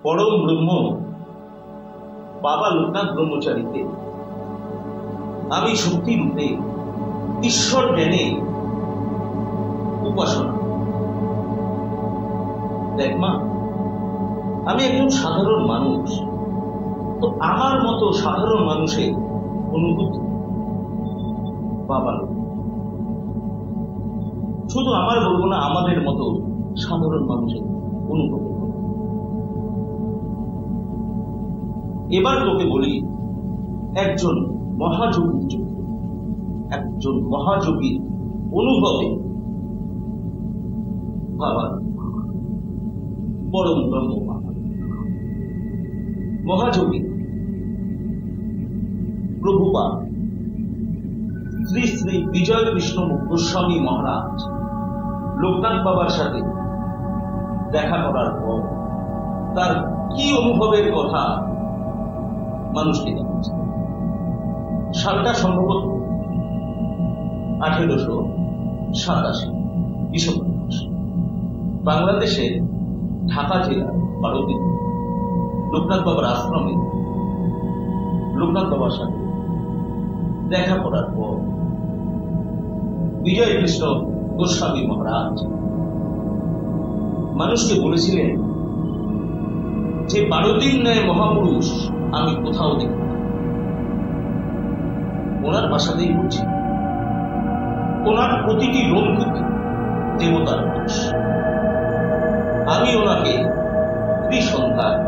পরম ব্রহ্ম বাবা লোকনাথ ব্রহ্মচারীতে আমি শক্তি রূপে ঈশ্বর জ্ঞানে উপাসনা। দেখ মা, আমি একজন সাধারণ মানুষ, তো আমার মতো সাধারণ মানুষের অনুভূতি বাবা লোক, শুধু আমার বলবো না, আমাদের মতো সাধারণ মানুষের অনুভব। এবার তোকে বলি, একজন মহাযোগীর চোখে, একজন মহাযোগীর অনুভবে বাবা পরম ব্রহ্ম মহাযোগী প্রভুপাদ শ্রী শ্রী বিজয় কৃষ্ণ গোস্বামী মহারাজ লোকনাথ বাবার সাথে দেখা করার পর তার কি অনুভবের কথা মানুষকে জানাচ্ছে। সালটা সম্ভবত 1887 ডিসেম্বর মাস, বাংলাদেশের ঢাকা জেলার বারোদিন লোকনাথ বাবার আশ্রমে লোকনাথ বাবার সাথে দেখা করার পর বিজয় কৃষ্ণ গোস্বামী মহারাজ মানুষকে বলেছিলেন যে 12 দিন ন্যায় মহাপুরুষ আমি কোথাও দেখি না। ওনার ভাষাতেই বলছি, ওনার প্রতিটি রোমকুতি দেবতার বাস। আমি ওনাকে ত্রিসন্ধ্যায়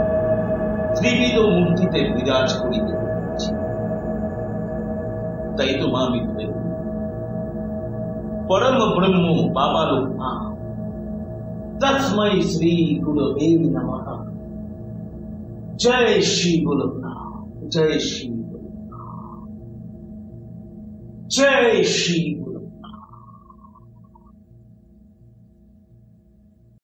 ত্রিবিধ মূর্তিতে বিরাজ করিতে দেখেছি। তাই তো মা আমি বলে পরম ব্রহ্ম বাবা লোকনাথ তস্मै শ্রী গুরবে নমঃ। জয় শ্রী গোলকনাথ, জয় শ্রী গোলকনাথ, জয় শ্রী।